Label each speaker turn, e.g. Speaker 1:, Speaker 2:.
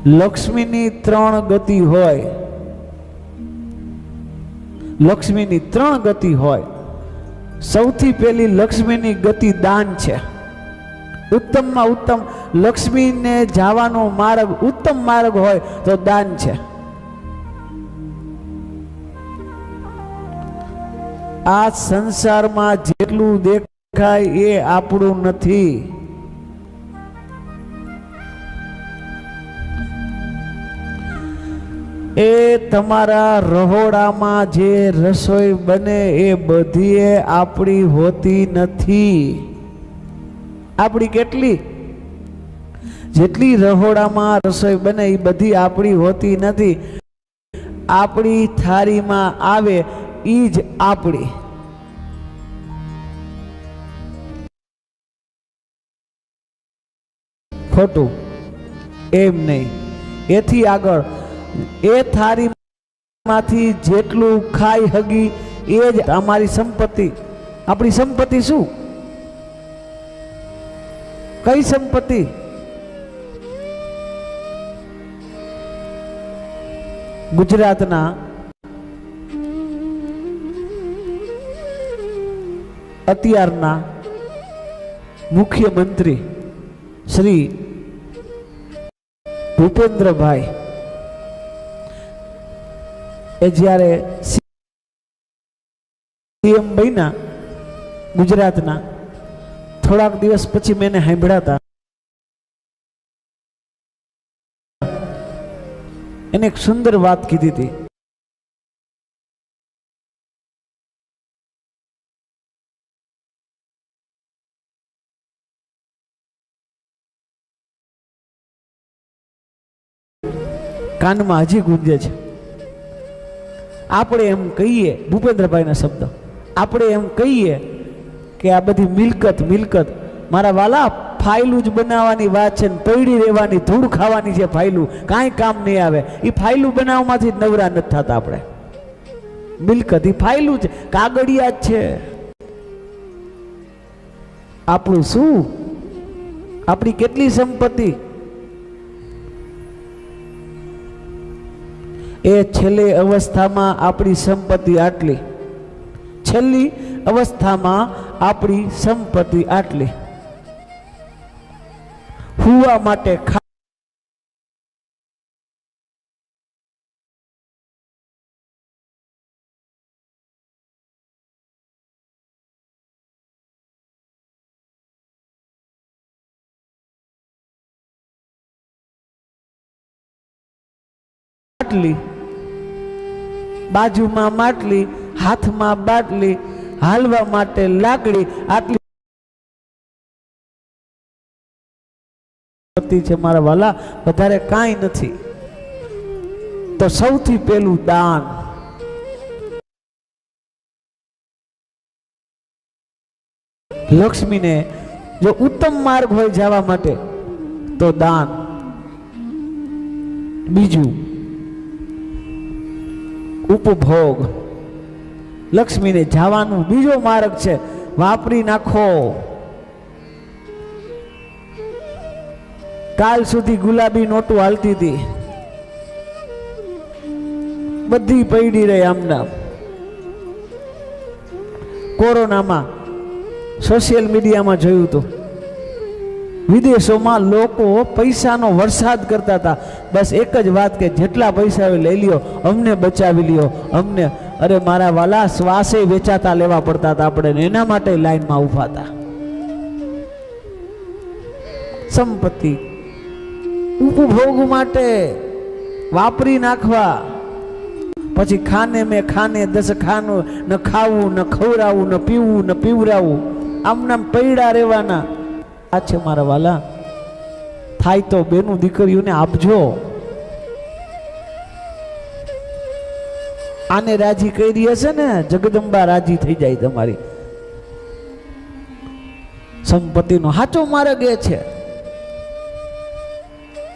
Speaker 1: લક્ષ્મીની 3 ગતિ હોય, લક્ષ્મીની 3 ગતિ હોય. સૌથી પહેલી લક્ષ્મીની ગતિ દાન છે. ઉત્તમમાં ઉત્તમ લક્ષ્મીને જવાનો માર્ગ, ઉત્તમ માર્ગ હોય તો દાન છે. આ સંસારમાં જેટલું દેખાય એ આપણું નથી. એ તમારા રહોડામાં જે રસોઈ બને એ બધી આપણી હોતી નથી. આપણી કેટલી, જેટલી રહોડામાં રસોઈ બને એ બધી આપણી હોતી નથી. આપણી થાળીમાં આવે એ જ આપણી. ખોટું એમ નહીં. એથી આગળ એ થાળીમાંથી જેટલું ખાઈ હગી એ જ અમારી સંપત્તિ. આપણી સંપત્તિ શું? કઈ સંપત્તિ? ગુજરાતના અત્યારના મુખ્યમંત્રી શ્રી ભૂપેન્દ્રભાઈ એ જ્યારે સીએમ બન્યા ગુજરાતના, થોડાક દિવસ પછી મેં સાંભળ્યા હતા, એને એક સુંદર વાત કીધી હતી. કાનમાં હજી ગુંજે છે. આપણે એમ કહીએ, ભૂપેન્દ્રભાઈના શબ્દ, આપણે એમ કહીએ કે આ બધી મિલકત મારા વાલા ફાઇલું જ બનાવવાની વાત છે ને પૈડી રહેવાની, ધૂળ ખાવાની છે ફાઇલું, કાંઈ કામ નહીં આવે. એ ફાઇલું બનાવવામાંથી જ નવરા નથી થતા આપણે. મિલકત એ ફાઇલું છે, કાગળિયા જ છે. આપણું શું? આપણી કેટલી સંપત્તિ? એ છેલ્લી અવસ્થામાં આપણી સંપત્તિ આટલી, છેલ્લી અવસ્થામાં આપણી સંપત્તિ આટલી. હુવા માટે આટલી, બાજુમાં માટલી, હાથમાં બાટલી, હાલવા માટે લાકડી, આટલી છે મારા વાલા, વધારે કાંઈ નથી. તો સૌથી પહેલું દાન. લક્ષ્મીને જો ઉત્તમ માર્ગ હોય જવા માટે તો દાન. બીજું ઉપભોગ. લક્ષ્મીને જવાનું બીજો માર્ગ છે, વાપરી નાખો. કાલ સુધી ગુલાબી નોટું હાલતી હતી, બધી પૈડી રહી આમના. કોરોનામાં સોશિયલ મીડિયામાં જોયું હતું, વિદેશોમાં લોકો પૈસાનો વરસાદ કરતા હતા. બસ એક જ વાત કે જેટલા પૈસા લઈ લ્યો, અમને બચાવી લ્યો, અમને. અરે મારા વાલા, શ્વાસે વેચાતા લેવા પડતા હતા આપણે, એના માટે લાઈનમાં ઊભા હતા. સંપત્તિ ઉપભોગ માટે વાપરી નાખવા. પછી ખાને મેં ખાને 10 ખાનું, ન ખાવું, ન ખવડાવવું, ન પીવું, ન પીવરાવું, આમનામ પૈડા રહેવાના. આ છે મારા વાલા. થાય તો બેનું દીકરીઓને આપજો. આને રાજી કરી હશે ને, જગદંબા રાજી થઈ જાય તમારી. સંપત્તિનો સાચો માર્ગ એ છે.